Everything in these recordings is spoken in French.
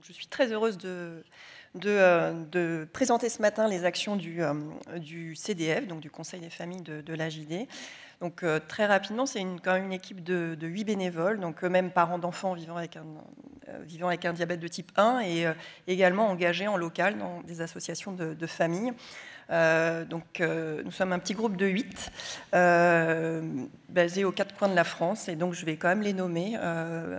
je suis très heureuse de présenter ce matin les actions du CDF, donc du Conseil des familles de l'AJD. Donc très rapidement, c'est quand même une équipe de 8 bénévoles, donc eux-mêmes parents d'enfants vivant avec un diabète de type 1 et également engagés en local dans des associations de familles. Nous sommes un petit groupe de 8 basés aux 4 coins de la France, et donc je vais quand même les nommer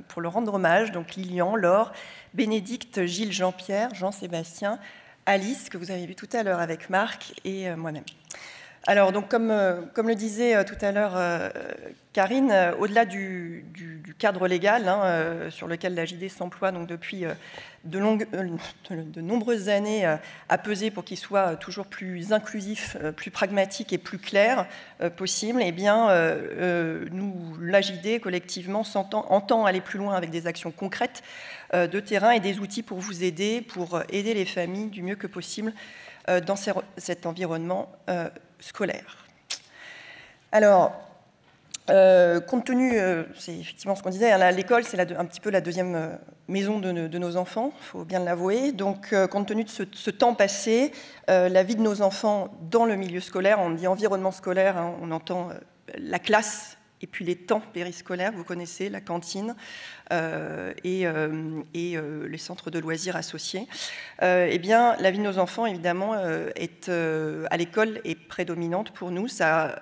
pour leur rendre hommage. Donc Lilian, Laure, Bénédicte, Gilles, Jean-Pierre, Jean-Sébastien, Alice, que vous avez vu tout à l'heure avec Marc, et moi-même. Alors, donc, comme le disait tout à l'heure Karine, au-delà du cadre légal sur lequel l'AJD s'emploie donc depuis de nombreuses années à peser pour qu'il soit toujours plus inclusif, plus pragmatique et plus clair possible, eh bien, nous, l'AJD, collectivement, entend aller plus loin avec des actions concrètes de terrain et des outils pour vous aider, pour aider les familles du mieux que possible dans cet environnement scolaire. Alors, compte tenu, c'est effectivement ce qu'on disait, l'école c'est un petit peu la deuxième maison de nos enfants, il faut bien l'avouer. Donc, compte tenu de ce temps passé, la vie de nos enfants dans le milieu scolaire, on dit environnement scolaire, hein, on entend la classe et puis les temps périscolaires, vous connaissez, la cantine et les centres de loisirs associés. Eh bien, la vie de nos enfants, évidemment, à l'école est prédominante pour nous. Ça,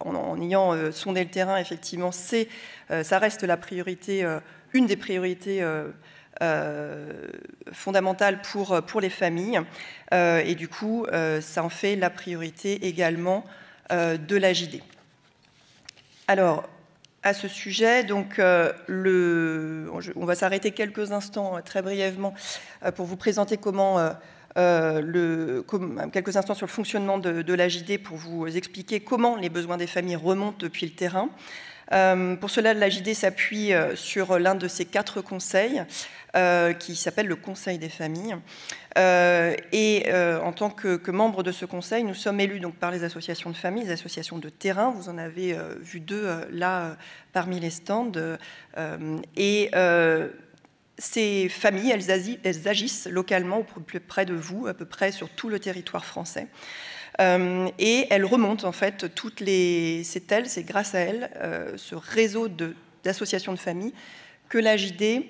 en ayant sondé le terrain, effectivement, ça reste la priorité, une des priorités fondamentales pour les familles. Et du coup, ça en fait la priorité également de l'AJD. Alors, à ce sujet, donc, on va s'arrêter quelques instants très brièvement pour vous présenter quelques instants sur le fonctionnement de l'AJD pour vous expliquer comment les besoins des familles remontent depuis le terrain. Pour cela, l'AJD s'appuie sur l'un de ces 4 conseils qui s'appelle le Conseil des familles. En tant que membre de ce conseil, nous sommes élus donc, par les associations de familles, les associations de terrain. Vous en avez vu 2 là parmi les stands. Ces familles, elles agissent localement au plus près de vous, à peu près sur tout le territoire français. Et elles remontent en fait c'est grâce à elles, ce réseau d'associations de familles que l'AJD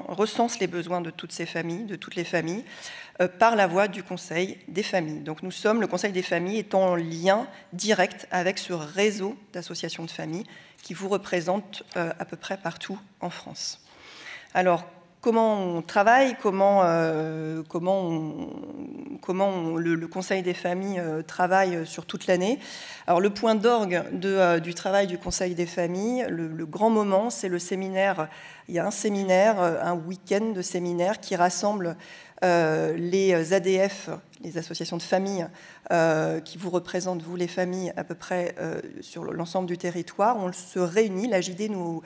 recense les besoins de toutes ces familles, de toutes les familles, par la voie du Conseil des familles. Donc le Conseil des familles est en lien direct avec ce réseau d'associations de familles qui vous représente à peu près partout en France. Alors, comment on travaille, comment le Conseil des familles travaille sur toute l'année. Alors le point d'orgue du travail du Conseil des familles, le grand moment, c'est le séminaire. Il y a un séminaire, un week-end de séminaire qui rassemble les ADF, les associations de familles qui vous représentent, vous les familles, à peu près sur l'ensemble du territoire. On se réunit, l'AJD nous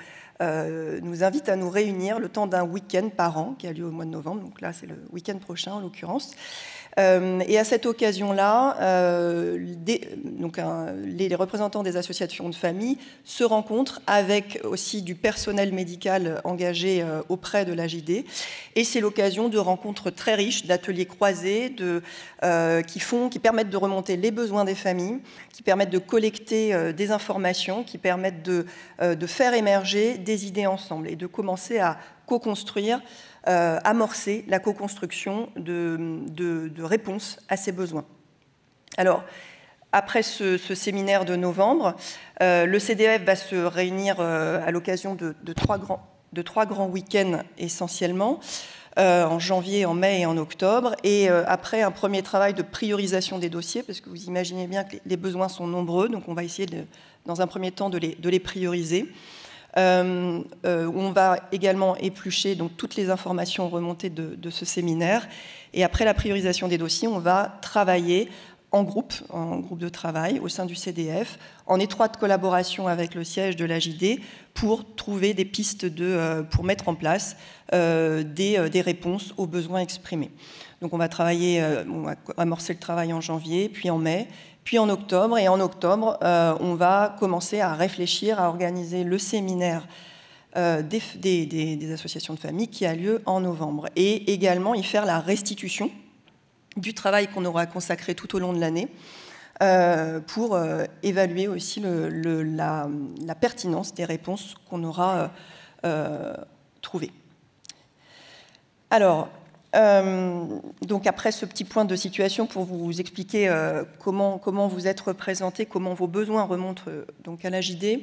invite à nous réunir le temps d'un week-end par an qui a lieu au mois de novembre, donc là c'est le week-end prochain en l'occurrence. Et à cette occasion-là, les représentants des associations de familles se rencontrent avec aussi du personnel médical engagé auprès de l'AJD. Et c'est l'occasion de rencontres très riches, d'ateliers croisés qui permettent de remonter les besoins des familles, qui permettent de collecter des informations, qui permettent de faire émerger des idées ensemble et de commencer à co-construire, amorcer la co-construction de réponses à ces besoins. Alors, après ce séminaire de novembre, le CDF va se réunir à l'occasion de 3 grands week-ends essentiellement, en janvier, en mai et en octobre, et après un premier travail de priorisation des dossiers, parce que vous imaginez bien que les besoins sont nombreux, donc on va essayer dans un premier temps de les prioriser. On va également éplucher donc, toutes les informations remontées de ce séminaire. Et après la priorisation des dossiers, on va travailler en groupe de travail au sein du CDF, en étroite collaboration avec le siège de l'AJD pour trouver des pistes pour mettre en place des réponses aux besoins exprimés. Donc on va amorcer le travail en janvier, puis en mai, Puis en octobre, on va commencer à réfléchir, à organiser le séminaire des associations de familles qui a lieu en novembre. Et également y faire la restitution du travail qu'on aura consacré tout au long de l'année pour évaluer aussi la pertinence des réponses qu'on aura trouvées. Alors, donc après ce petit point de situation pour vous expliquer comment vous êtes représentés, comment vos besoins remontent donc à la JD,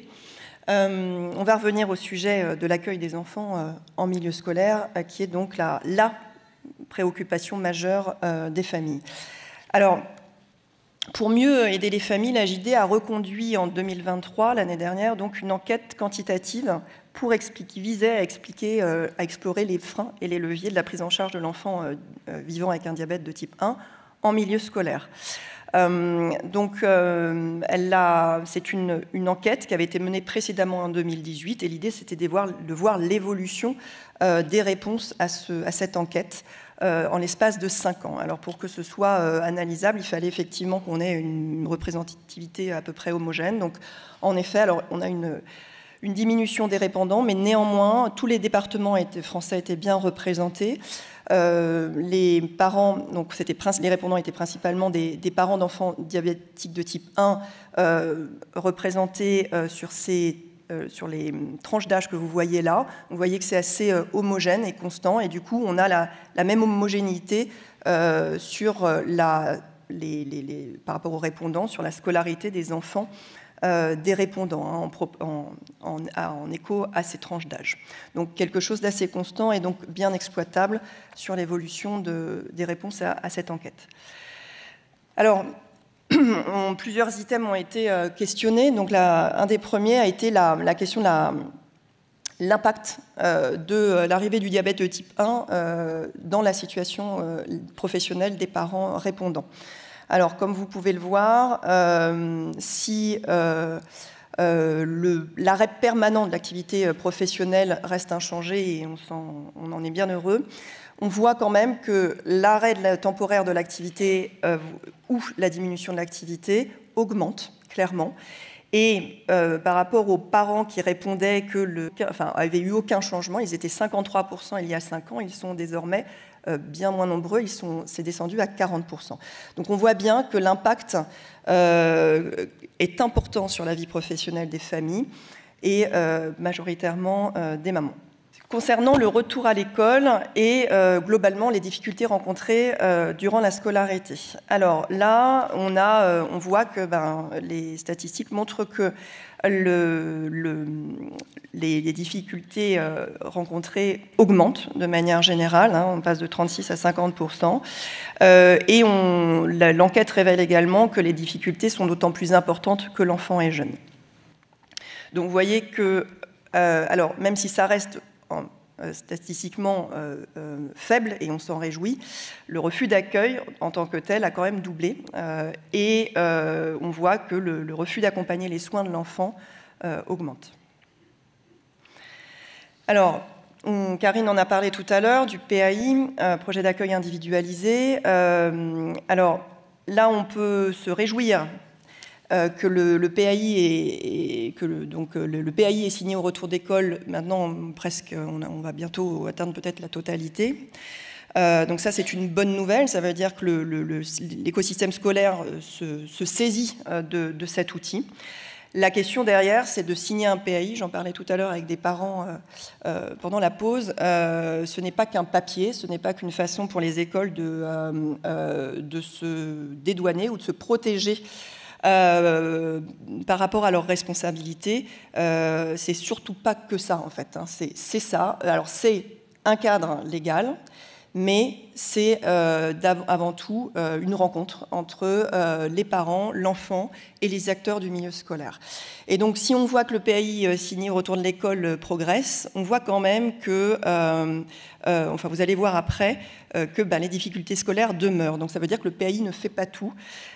on va revenir au sujet de l'accueil des enfants en milieu scolaire, qui est donc la préoccupation majeure des familles. Alors, pour mieux aider les familles, la JD a reconduit en 2023, l'année dernière, donc une enquête quantitative qui visait à explorer les freins et les leviers de la prise en charge de l'enfant vivant avec un diabète de type 1 en milieu scolaire. C'est une enquête qui avait été menée précédemment en 2018 et l'idée c'était de voir l'évolution des réponses à cette enquête en l'espace de 5 ans. Alors pour que ce soit analysable, il fallait effectivement qu'on ait une représentativité à peu près homogène. Donc en effet, alors on a une diminution des répondants, mais néanmoins tous les départements français étaient bien représentés. Les parents, donc les répondants étaient principalement des parents d'enfants diabétiques de type 1 représentés sur les tranches d'âge que vous voyez là. Vous voyez que c'est assez homogène et constant, et du coup on a la même homogénéité par rapport aux répondants sur la scolarité des enfants des répondants en écho à ces tranches d'âge. Donc quelque chose d'assez constant et donc bien exploitable sur l'évolution des réponses à cette enquête. Alors, plusieurs items ont été questionnés. Donc un des premiers a été la question de l'impact de l'arrivée du diabète de type 1 dans la situation professionnelle des parents répondants. Alors, comme vous pouvez le voir, si l'arrêt permanent de l'activité professionnelle reste inchangé, et on en est bien heureux, on voit quand même que l'arrêt temporaire de l'activité ou la diminution de l'activité augmente clairement. Et par rapport aux parents qui répondaient avaient eu aucun changement, ils étaient 53% il y a 5 ans, ils sont désormais bien moins nombreux, c'est descendu à 40%. Donc on voit bien que l'impact est important sur la vie professionnelle des familles et majoritairement des mamans. Concernant le retour à l'école et globalement les difficultés rencontrées durant la scolarité. Alors là, on voit que les statistiques montrent que les difficultés rencontrées augmentent de manière générale, on passe de 36 à 50%, et l'enquête révèle également que les difficultés sont d'autant plus importantes que l'enfant est jeune. Donc vous voyez que, alors même si ça reste statistiquement faible, et on s'en réjouit, le refus d'accueil en tant que tel a quand même doublé, et on voit que le refus d'accompagner les soins de l'enfant augmente. Alors, Karine en a parlé tout à l'heure, du PAI, projet d'accueil individualisé. Alors là, on peut se réjouir que le PAI est signé au retour d'école. Maintenant, presque, on va bientôt atteindre peut-être la totalité. Donc ça, c'est une bonne nouvelle. Ça veut dire que l'écosystème scolaire se saisit de cet outil. La question derrière, c'est de signer un PAI. J'en parlais tout à l'heure avec des parents pendant la pause. Ce n'est pas qu'un papier, ce n'est pas qu'une façon pour les écoles de se dédouaner ou de se protéger par rapport à leurs responsabilités. C'est surtout pas que ça, en fait. C'est ça. Alors, c'est un cadre légal, mais c'est avant tout une rencontre entre les parents, l'enfant et les acteurs du milieu scolaire. Et donc, si on voit que le PAI signé au retour de l'école progresse, on voit quand même que, vous allez voir après, que les difficultés scolaires demeurent. Donc, ça veut dire que le PAI ne fait pas tout.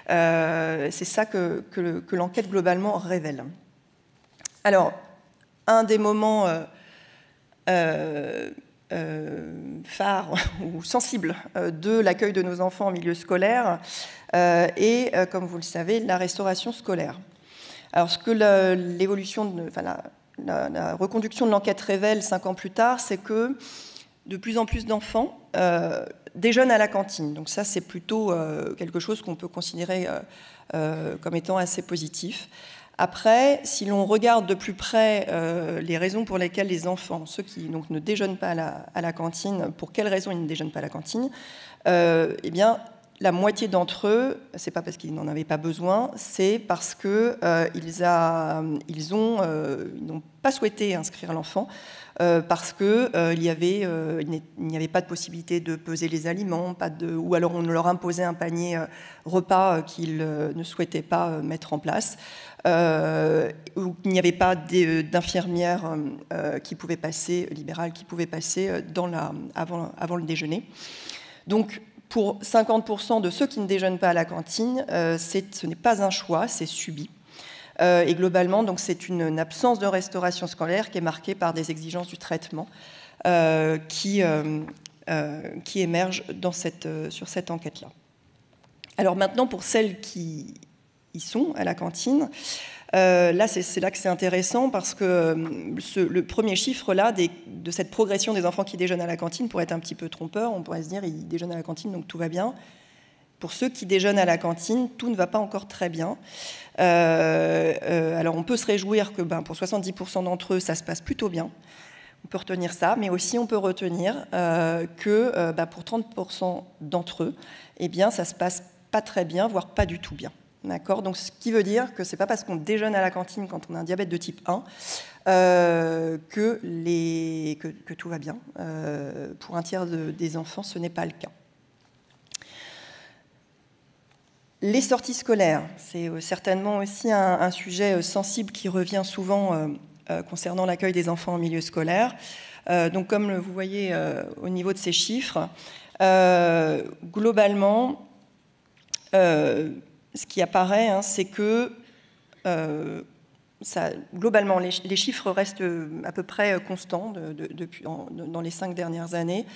C'est ça que l'enquête globalement révèle. Alors, un des moments phare ou sensible de l'accueil de nos enfants en milieu scolaire est, comme vous le savez, la restauration scolaire. Alors, ce que la reconduction de l'enquête révèle 5 ans plus tard, c'est que de plus en plus d'enfants déjeunent à la cantine. Donc ça, c'est plutôt quelque chose qu'on peut considérer comme étant assez positif. Après, si l'on regarde de plus près les raisons pour lesquelles les enfants, ceux qui donc, ne déjeunent pas à la cantine, pour quelles raisons ils ne déjeunent pas à la cantine, eh bien, la moitié d'entre eux, c'est pas parce qu'ils n'en avaient pas besoin, c'est parce qu'ils n'ont pas souhaité inscrire l'enfant, parce qu'il n'y avait pas de possibilité de peser les aliments, ou alors on leur imposait un panier repas qu'ils ne souhaitaient pas mettre en place, ou qu'il n'y avait pas d'infirmière qui pouvait passer, libérale, qui pouvait passer avant le déjeuner. Donc, pour 50% de ceux qui ne déjeunent pas à la cantine, ce n'est pas un choix, c'est subi. Et globalement, donc, c'est une absence de restauration scolaire qui est marquée par des exigences du traitement qui émergent sur cette enquête-là. Alors maintenant, pour celles qui y sont à la cantine, là, c'est là que c'est intéressant parce que le premier chiffre là, de cette progression des enfants qui déjeunent à la cantine pourrait être un petit peu trompeur. On pourrait se dire, ils déjeunent à la cantine, donc tout va bien. Pour ceux qui déjeunent à la cantine, tout ne va pas encore très bien. Alors on peut se réjouir que pour 70% d'entre eux, ça se passe plutôt bien. On peut retenir ça, mais aussi on peut retenir que pour 30% d'entre eux, eh bien, ça ne se passe pas très bien, voire pas du tout bien. D'accord ? Donc, ce qui veut dire que ce n'est pas parce qu'on déjeune à la cantine quand on a un diabète de type 1 que tout va bien. Pour un tiers des enfants, ce n'est pas le cas. Les sorties scolaires, c'est certainement aussi un sujet sensible qui revient souvent concernant l'accueil des enfants en milieu scolaire. Donc, comme vous voyez au niveau de ces chiffres, globalement, ce qui apparaît, c'est que globalement, les chiffres restent à peu près constants dans les 5 dernières années,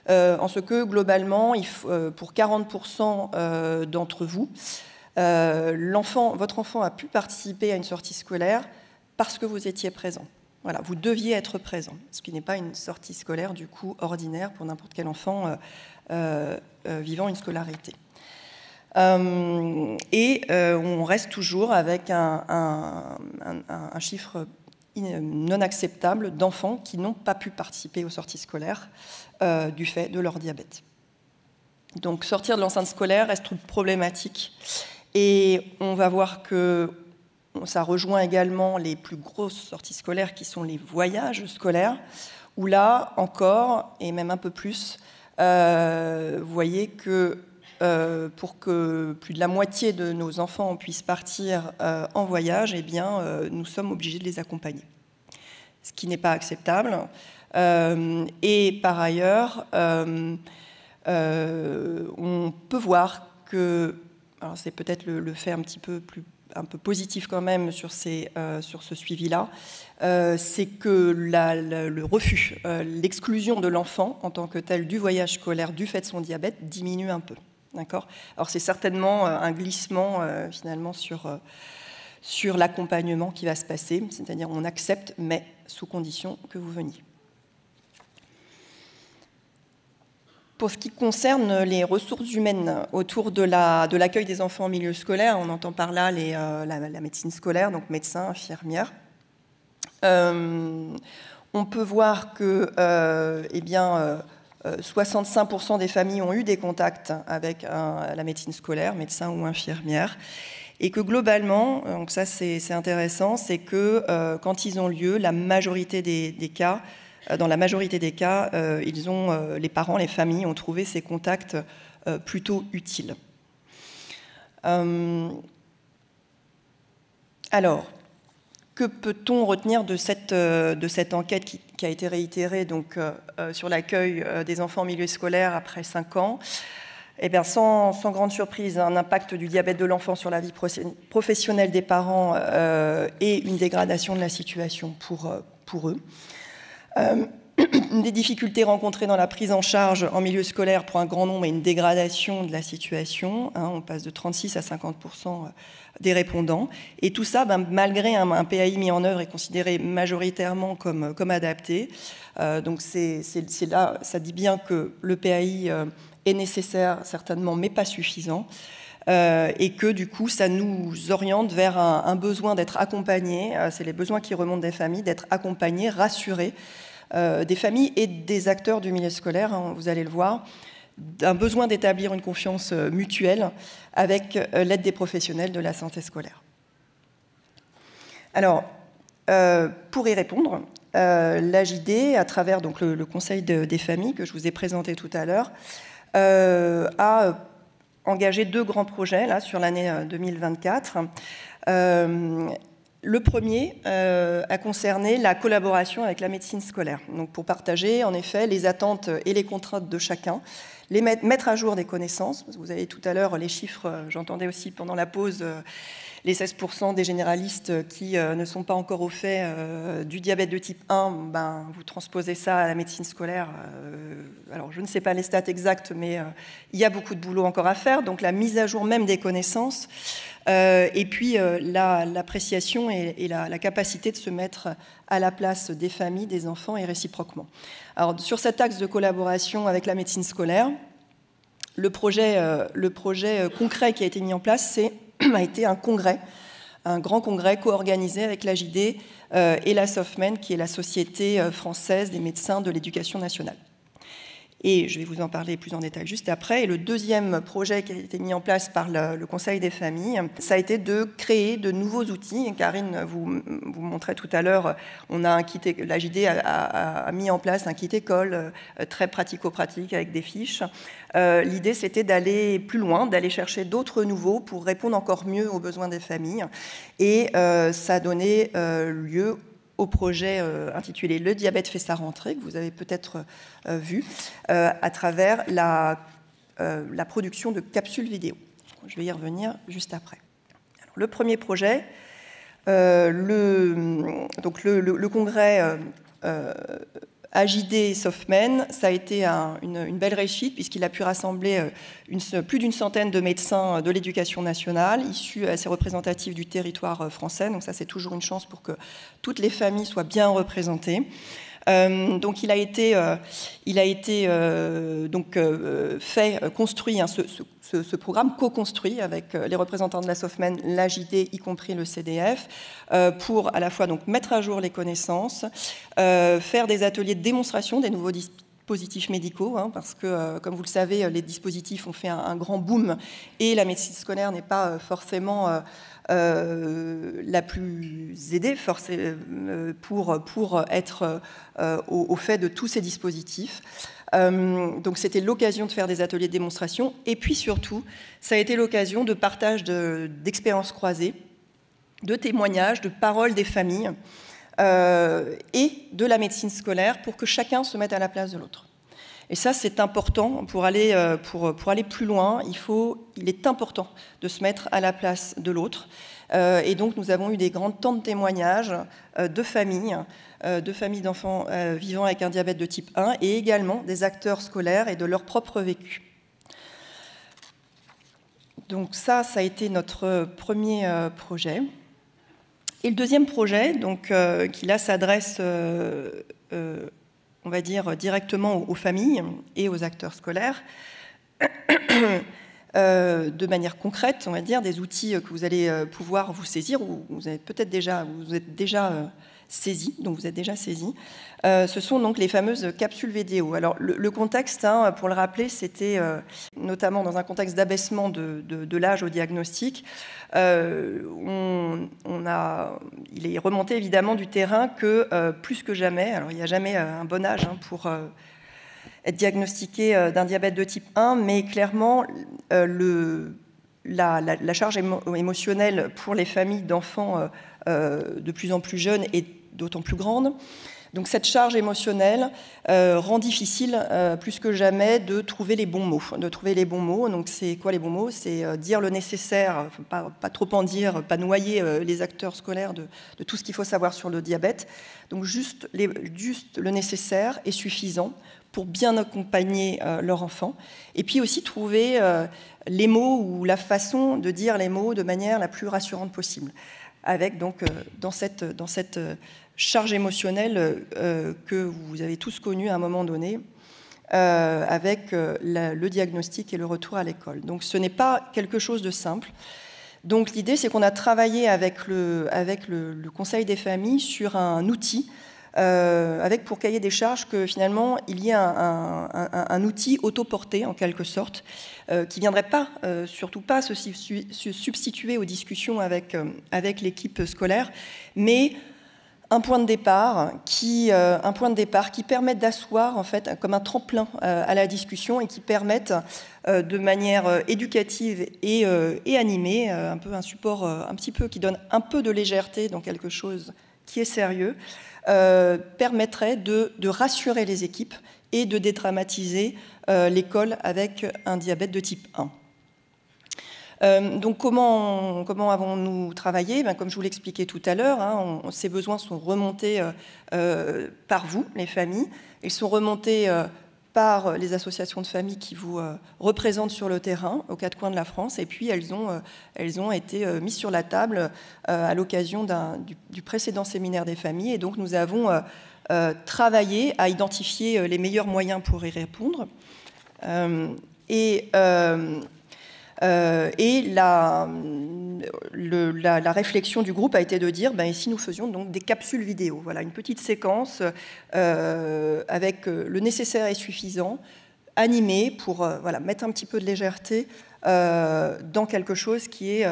en ce que, globalement, pour 40% d'entre vous, votre enfant a pu participer à une sortie scolaire parce que vous étiez présent. Voilà, vous deviez être présent, ce qui n'est pas une sortie scolaire, du coup, ordinaire pour n'importe quel enfant vivant une scolarité. On reste toujours avec un chiffre non acceptable d'enfants qui n'ont pas pu participer aux sorties scolaires du fait de leur diabète. Donc sortir de l'enceinte scolaire reste problématique et on va voir que ça rejoint également les plus grosses sorties scolaires qui sont les voyages scolaires où là encore, et même un peu plus, vous voyez que pour que plus de la moitié de nos enfants puissent partir en voyage, eh bien, nous sommes obligés de les accompagner. Ce qui n'est pas acceptable. Et par ailleurs, on peut voir que, alors c'est peut-être le fait un peu positif quand même sur ce suivi-là, c'est que le refus, l'exclusion de l'enfant en tant que tel du voyage scolaire du fait de son diabète diminue un peu. D'accord ? Alors c'est certainement un glissement finalement sur l'accompagnement qui va se passer, c'est-à-dire on accepte, mais sous condition que vous veniez. Pour ce qui concerne les ressources humaines autour de l'accueil des enfants en milieu scolaire, on entend par là la médecine scolaire, donc médecins, infirmières. On peut voir que 65% des familles ont eu des contacts avec la médecine scolaire, médecin ou infirmière, et que globalement, donc ça c'est intéressant, c'est que quand ils ont lieu, dans la majorité des cas, les parents, les familles ont trouvé ces contacts plutôt utiles. Alors, que peut-on retenir de cette enquête qui a été réitérée donc, sur l'accueil des enfants en milieu scolaire après 5 ans ? Eh bien, sans grande surprise, un impact du diabète de l'enfant sur la vie professionnelle des parents et une dégradation de la situation pour eux. Des difficultés rencontrées dans la prise en charge en milieu scolaire pour un grand nombre et une dégradation de la situation. On passe de 36 à 50% des répondants. Et tout ça, malgré un PAI mis en œuvre et considéré majoritairement comme adapté. Donc c'est là, ça dit bien que le PAI est nécessaire, certainement, mais pas suffisant. Et que du coup, ça nous oriente vers un besoin d'être accompagnés. C'est les besoins qui remontent des familles, d'être accompagnés, rassurés, des familles et des acteurs du milieu scolaire, vous allez le voir, d'un besoin d'établir une confiance mutuelle avec l'aide des professionnels de la santé scolaire. Alors, pour y répondre, l'AJD, à travers donc, le Conseil des familles que je vous ai présenté tout à l'heure, a engagé 2 grands projets là, sur l'année 2024. Le premier a concerné la collaboration avec la médecine scolaire, donc pour partager en effet les attentes et les contraintes de chacun, les mettre à jour des connaissances. Vous avez tout à l'heure les chiffres, j'entendais aussi pendant la pause, les 16% des généralistes qui ne sont pas encore au fait du diabète de type 1, vous transposez ça à la médecine scolaire. Alors je ne sais pas les stats exactes, mais il y a beaucoup de boulot encore à faire, donc la mise à jour même des connaissances. Et puis l'appréciation et la capacité de se mettre à la place des familles, des enfants et réciproquement. Alors sur cet axe de collaboration avec la médecine scolaire, le projet concret qui a été mis en place a été un congrès, un grand congrès co-organisé avec l'AJD et la SOFMEN, qui est la Société française des médecins de l'éducation nationale. Et je vais vous en parler plus en détail juste après. Et le deuxième projet qui a été mis en place par le Conseil des familles, ça a été de créer de nouveaux outils. Karine vous montrait tout à l'heure, l'AJD a mis en place un kit école très pratico-pratique avec des fiches. L'idée, c'était d'aller plus loin, d'aller chercher d'autres nouveaux pour répondre encore mieux aux besoins des familles. Et ça a donné lieu au projet intitulé « Le diabète fait sa rentrée », que vous avez peut-être vu, à travers la production de capsules vidéo. Je vais y revenir juste après. Alors, le premier projet, le congrès AJD SOFMEN, ça a été une belle réussite puisqu'il a pu rassembler plus d'une centaine de médecins de l'éducation nationale, issus assez représentatifs du territoire français. Donc ça, c'est toujours une chance pour que toutes les familles soient bien représentées. Donc il a été construit ce programme co-construit avec les représentants de la SOFMEN, l'AJD, y compris le CDF, pour à la fois donc mettre à jour les connaissances, faire des ateliers de démonstration des nouveaux dispositifs médicaux, parce que, comme vous le savez, les dispositifs ont fait un grand boom et la médecine scolaire n'est pas forcément la plus aidée pour être au fait de tous ces dispositifs. Donc c'était l'occasion de faire des ateliers de démonstration et puis surtout, ça a été l'occasion de partage d'expériences croisées, de témoignages, de paroles des familles et de la médecine scolaire pour que chacun se mette à la place de l'autre. Et ça, c'est important pour aller plus loin. Il est important de se mettre à la place de l'autre. Et donc, nous avons eu des grands temps de témoignages de familles d'enfants vivant avec un diabète de type 1 et également des acteurs scolaires et de leur propre vécu. Donc ça a été notre premier projet. Et le deuxième projet, donc, qui là s'adresse on va dire, directement aux familles et aux acteurs scolaires, de manière concrète, on va dire, des outils que vous allez pouvoir vous saisir, ou vous êtes déjà saisis, dont vous êtes déjà saisis. Ce sont donc les fameuses capsules vidéo. Alors, le contexte, pour le rappeler, c'était notamment dans un contexte d'abaissement de l'âge au diagnostic. Il est remonté évidemment du terrain que plus que jamais, alors il n'y a jamais un bon âge pour être diagnostiqué d'un diabète de type 1, mais clairement la charge émotionnelle pour les familles d'enfants de plus en plus jeunes est d'autant plus grande, Donc cette charge émotionnelle rend difficile plus que jamais de trouver les bons mots. Donc c'est quoi les bons mots? C'est dire le nécessaire, pas trop en dire, pas noyer les acteurs scolaires de tout ce qu'il faut savoir sur le diabète. Donc juste le nécessaire est suffisant pour bien accompagner leur enfant. Et puis aussi trouver les mots ou la façon de dire les mots de manière la plus rassurante possible. Avec donc dans cette charge émotionnelle que vous avez tous connue à un moment donné, avec le diagnostic et le retour à l'école. Donc ce n'est pas quelque chose de simple. Donc l'idée, c'est qu'on a travaillé avec le Conseil des familles sur un outil, avec pour cahier des charges que finalement il y ait un outil autoporté en quelque sorte, qui ne viendrait pas, surtout pas se substituer aux discussions avec l'équipe scolaire, mais un point de départ qui permette d'asseoir en fait comme un tremplin à la discussion et qui permette de manière éducative et animée, un peu un support un petit peu qui donne un peu de légèreté dans quelque chose qui est sérieux, permettrait de rassurer les équipes et de dédramatiser l'école avec un diabète de type 1. Donc comment avons-nous travaillé? Comme je vous l'expliquais tout à l'heure, ces besoins sont remontés par vous, les familles. Ils sont remontés par les associations de familles qui vous représentent sur le terrain, aux quatre coins de la France. Et puis elles ont été mises sur la table à l'occasion du précédent séminaire des familles. Et donc nous avons travaillé à identifier les meilleurs moyens pour y répondre. La réflexion du groupe a été de dire, et si nous faisions donc des capsules vidéo, voilà, une petite séquence avec le nécessaire et suffisant, animée pour mettre un petit peu de légèreté dans quelque chose qui est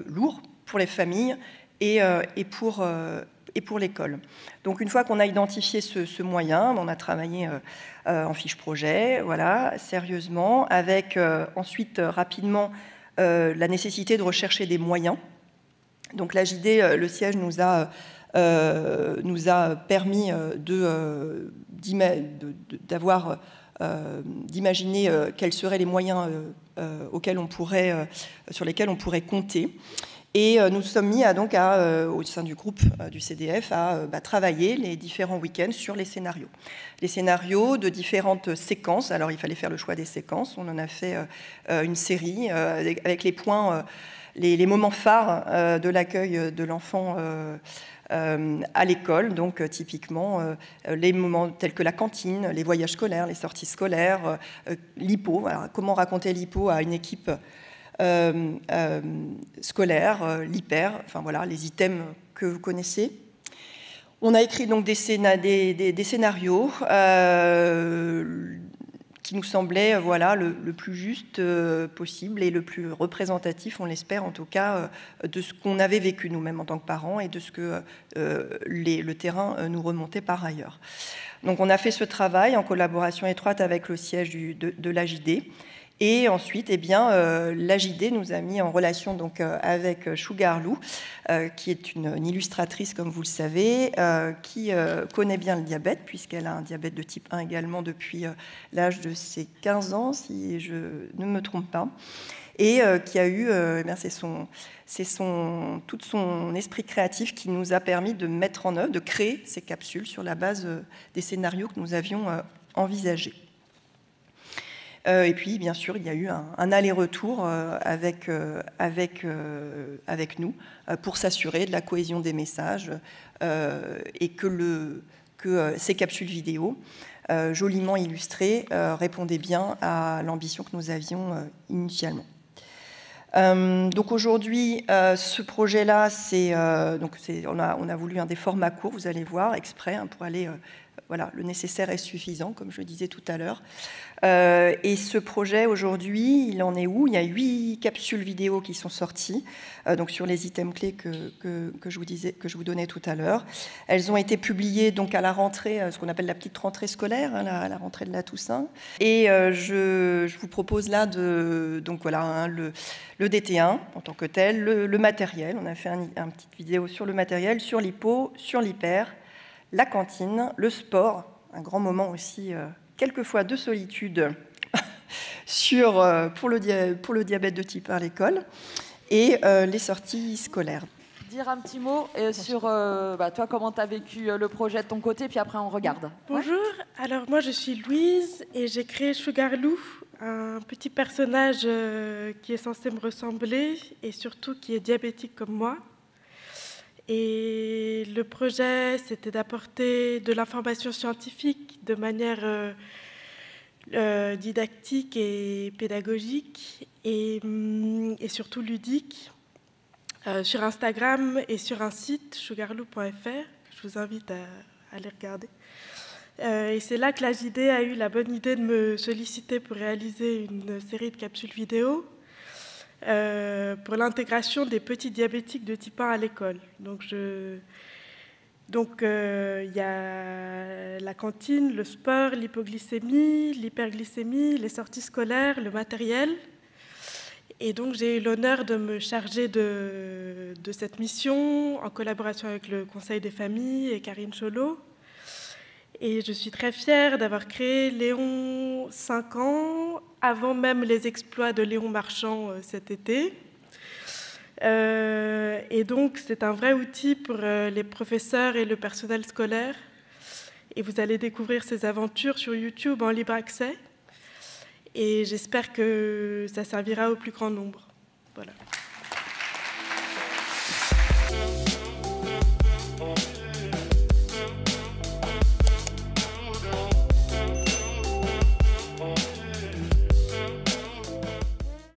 lourd pour les familles et pour l'école. Donc une fois qu'on a identifié ce moyen, on a travaillé en fiche projet, voilà, sérieusement, avec ensuite rapidement la nécessité de rechercher des moyens. Donc l'AJD, le siège nous a permis d'imaginer quels seraient les moyens sur lesquels on pourrait compter. Et nous sommes mis au sein du groupe du CDF à travailler les différents week-ends sur les scénarios. Les scénarios de différentes séquences. Alors il fallait faire le choix des séquences. On en a fait une série avec les points, les moments phares de l'accueil de l'enfant à l'école. Donc typiquement les moments tels que la cantine, les voyages scolaires, les sorties scolaires, l'hypo. Comment raconter l'hypo à une équipe scolaire, l'hyper, enfin voilà, les items que vous connaissez. On a écrit donc des scénarios qui nous semblaient le plus juste possible et le plus représentatif, on l'espère en tout cas, de ce qu'on avait vécu nous-mêmes en tant que parents et de ce que le terrain nous remontait par ailleurs. Donc on a fait ce travail en collaboration étroite avec le siège de l'AJD. Et ensuite, l'AJD nous a mis en relation donc, avec Sugarlou, qui est une illustratrice, comme vous le savez, qui connaît bien le diabète, puisqu'elle a un diabète de type 1 également depuis l'âge de ses 15 ans, si je ne me trompe pas, et qui a eu, tout son esprit créatif qui nous a permis de mettre en œuvre, de créer ces capsules sur la base des scénarios que nous avions envisagés. Et puis, bien sûr, il y a eu un aller-retour avec nous pour s'assurer de la cohésion des messages et que ces capsules vidéo, joliment illustrées, répondaient bien à l'ambition que nous avions initialement. Donc aujourd'hui, ce projet-là, on a voulu des formats courts, vous allez voir, exprès, pour aller... le nécessaire est suffisant, comme je le disais tout à l'heure. Et ce projet, aujourd'hui, il en est où? Il y a 8 capsules vidéo qui sont sorties, donc sur les items clés que je vous donnais tout à l'heure. Elles ont été publiées donc, à la rentrée, ce qu'on appelle la petite rentrée scolaire, la rentrée de la Toussaint. Et je vous propose là le DT1 en tant que tel, le matériel. On a fait une petite vidéo sur le matériel, sur l'hypo, sur l'hyper, la cantine, le sport, un grand moment aussi, quelquefois de solitude pour le diabète de type 1 à l'école, et les sorties scolaires. Dire un petit mot sur toi, comment tu as vécu le projet de ton côté, puis après on regarde. Bonjour, alors moi je suis Louise et j'ai créé Sugarlou, un petit personnage qui est censé me ressembler et surtout qui est diabétique comme moi. Et le projet, c'était d'apporter de l'information scientifique de manière didactique et pédagogique et surtout ludique sur Instagram et sur un site, sugarlou.fr. Je vous invite à aller regarder. Et c'est là que la JD a eu la bonne idée de me solliciter pour réaliser une série de capsules vidéo pour l'intégration des petits diabétiques de type 1 à l'école. Donc, y a la cantine, le sport, l'hypoglycémie, l'hyperglycémie, les sorties scolaires, le matériel. Et donc, j'ai eu l'honneur de me charger de cette mission en collaboration avec le Conseil des familles et Karine Cholot. Et je suis très fière d'avoir créé Léon 5 ans, avant même les exploits de Léon Marchand cet été. Et donc, c'est un vrai outil pour les professeurs et le personnel scolaire. Et vous allez découvrir ces aventures sur YouTube en libre accès. Et j'espère que ça servira au plus grand nombre. Voilà.